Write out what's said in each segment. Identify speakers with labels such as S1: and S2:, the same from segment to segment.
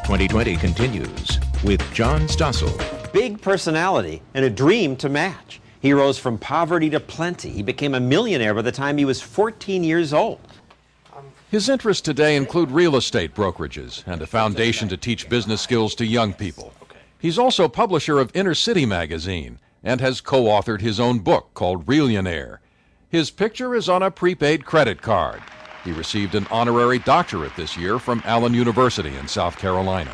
S1: 2020 continues with John Stossel.
S2: Big personality and a dream to match. He rose from poverty to plenty. He became a millionaire by the time he was 14 years old.
S3: His interests today include real estate brokerages and a foundation to teach business skills to young people. He's also publisher of Inner City magazine and has co-authored his own book called Reallionaire. His picture is on a prepaid credit card. He received an honorary doctorate this year from Allen University in South Carolina.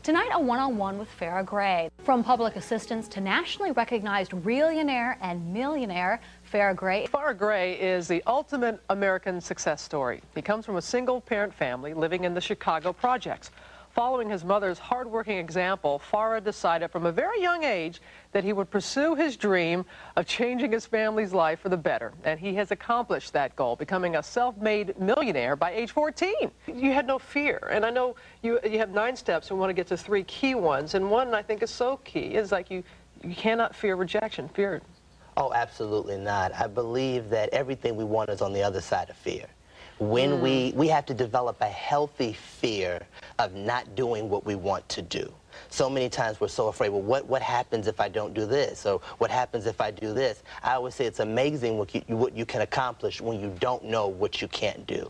S4: Tonight, a one-on-one with Farrah Gray. From public assistance to nationally recognized Reallionaire and millionaire, Farrah Gray.
S5: Farrah Gray is the ultimate American success story. He comes from a single-parent family living in the Chicago projects. Following his mother's hard-working example, Farrah decided from a very young age that he would pursue his dream of changing his family's life for the better. And he has accomplished that goal, becoming a self-made millionaire by age 14. You had no fear. And I know you have 9 steps and want to get to 3 key ones. And one I think is so key is like you cannot fear rejection. Fear.
S6: Oh, absolutely not. I believe that everything we want is on the other side of fear. When we have to develop a healthy fear of not doing what we want to do. So many times we're so afraid, well, what happens if I don't do this? Or what happens if I do this? I always say it's amazing what you can accomplish when you don't know what you can't do.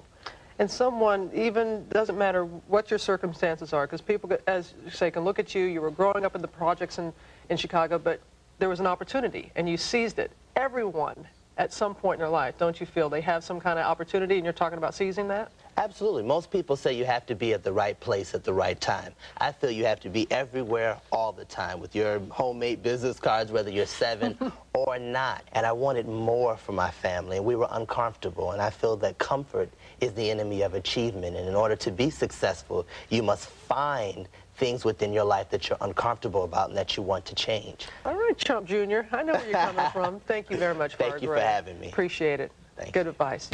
S5: And someone, even doesn't matter what your circumstances are, because people, as you say, can look at you. You were growing up in the projects in Chicago, but there was an opportunity, and you seized it. Everyone, at some point in their life, don't you feel they have some kind of opportunity, and you're talking about seizing that?
S6: Absolutely. Most people say you have to be at the right place at the right time. I feel you have to be everywhere all the time with your homemade business cards, whether you're 7 or not. And I wanted more for my family, and we were uncomfortable. And I feel that comfort is the enemy of achievement. And in order to be successful, you must find things within your life that you're uncomfortable about and that you want to change.
S5: All right, Chump Jr., I know where you're coming from. Thank you very much, Farrah Gray.
S6: Thank you for having me.
S5: Appreciate it. Good advice.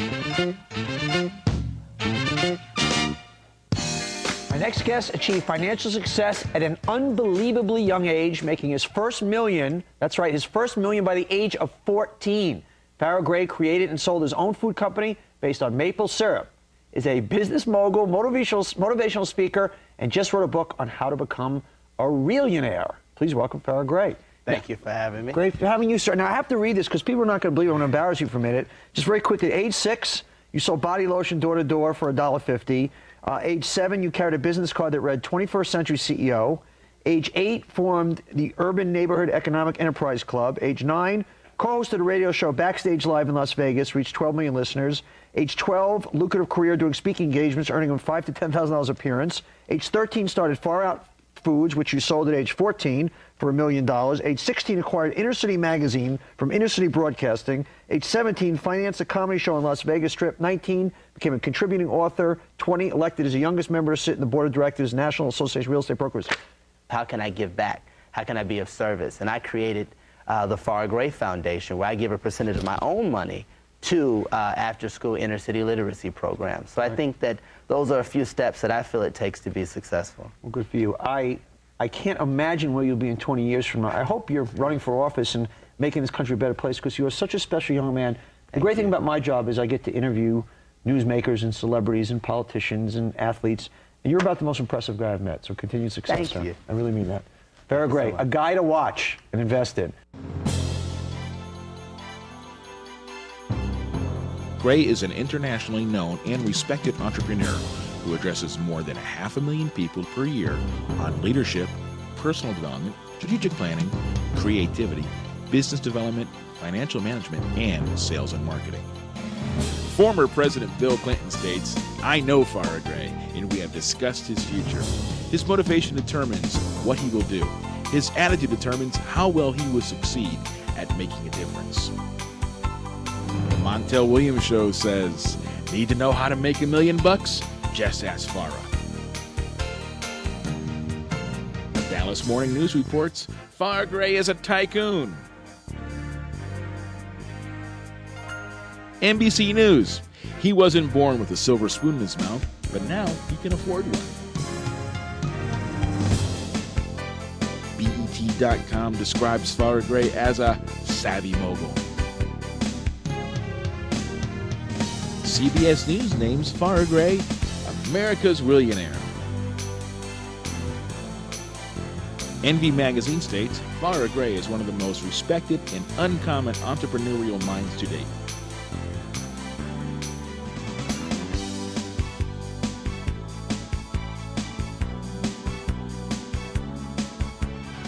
S7: My next guest achieved financial success at an unbelievably young age, making his first million, that's right, his first million by the age of 14. Farrah Gray created and sold his own food company based on maple syrup, is a business mogul, motivational speaker, and just wrote a book on how to become a reallionaire. Please welcome Farrah Gray.
S6: Thank you for having me.
S7: Great for having you, sir. Now, I have to read this because people are not going to believe it. I'm going to embarrass you for a minute. Just very quickly, age 6, you sold body lotion door-to-door for $1.50. Age 7, you carried a business card that read 21st Century CEO. Age 8, formed the Urban Neighborhood Economic Enterprise Club. Age 9, co-hosted a radio show Backstage Live in Las Vegas, reached 12 million listeners. Age 12, lucrative career doing speaking engagements, earning him $5,000 to $10,000 appearance. Age 13, started Far Out Foods, which you sold at age 14 for $1 million. Age 16, acquired Inner City magazine from Inner City Broadcasting. Age 17, financed a comedy show on Las Vegas Strip. 19, became a contributing author. 20, elected as the youngest member to sit in the board of directors, National Association of Real Estate Brokers.
S6: How can I give back? How can I be of service? And I created the Farrah Gray Foundation, where I give a percentage of my own money to after-school inner-city literacy programs. So I think that those are a few steps that I feel it takes to be successful.
S7: Well, good for you. I can't imagine where you'll be in 20 years from now. I hope you're running for office and making this country a better place, because you are such a special young man. The great thing about my job is I get to interview newsmakers and celebrities and politicians and athletes, and you're about the most impressive guy I've met. So continued success, sir.
S6: Thank you.
S7: I really mean that. Farrah Gray, a guy to watch and invest in.
S1: Gray is an internationally known and respected entrepreneur who addresses more than 500,000 people per year on leadership, personal development, strategic planning, creativity, business development, financial management, and sales and marketing. Former President Bill Clinton states, "I know Farrah Gray, and we have discussed his future. His motivation determines what he will do. His attitude determines how well he will succeed at making a difference." The Montel Williams Show says, need to know how to make $1 million? Just ask Farrah. The Dallas Morning News reports, Farrah Gray is a tycoon. NBC News, he wasn't born with a silver spoon in his mouth, but now he can afford one. BET.com describes Farrah Gray as a savvy mogul. CBS News names Farrah Gray America's Reallionaire. Envy magazine states, Farrah Gray is one of the most respected and uncommon entrepreneurial minds to date.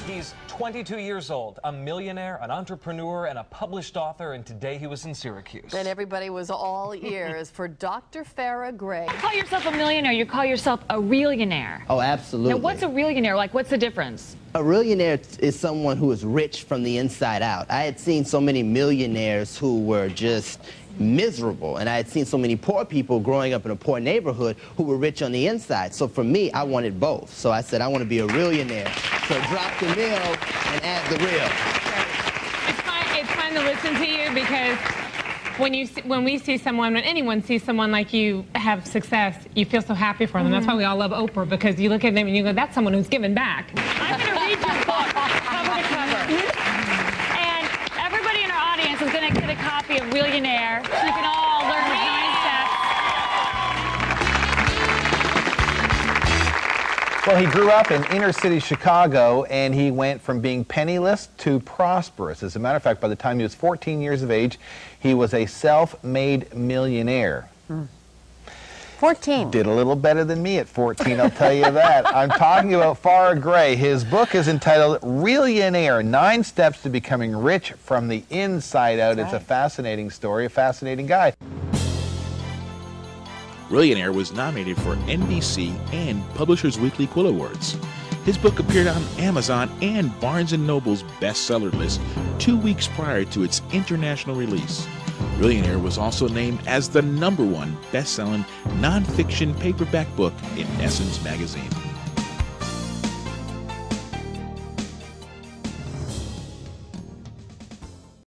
S8: He's 22 years old, a millionaire, an entrepreneur, and a published author, and today he was in Syracuse.
S9: And everybody was all ears for Dr. Farrah Gray.
S10: You call yourself a millionaire, you call yourself a realionaire.
S6: Oh, absolutely.
S10: Now, what's a realionaire? Like, what's the difference?
S6: A millionaire is someone who is rich from the inside out. I had seen so many millionaires who were just miserable, and I had seen so many poor people growing up in a poor neighborhood who were rich on the inside. So for me, I wanted both. So I said, I want to be a millionaire. So drop the mill and add the real.
S11: It's fun to listen to you because when we see someone, when anyone sees someone like you have success, you feel so happy for them. That's why we all love Oprah, because you look at them and you go, that's someone who's given back. I'm going to read your book cover to cover. And everybody in our audience is going to get a copy of Millionaire, so you can all learn the 9 steps.
S12: Well, he grew up in inner city Chicago, and he went from being penniless to prosperous. As a matter of fact, by the time he was 14 years of age, he was a self-made millionaire.
S9: 14.
S12: Did a little better than me at 14, I'll tell you that. I'm talking about Farrah Gray. His book is entitled Realionaire, 9 Steps to Becoming Rich from the Inside Out. It's a fascinating story, a fascinating guy.
S1: Realionaire was nominated for NBC and Publishers Weekly Quill Awards. His book appeared on Amazon and Barnes & Noble's bestseller list 2 weeks prior to its international release. Realionaire was also named as the #1 best-selling nonfiction paperback book in Essence magazine.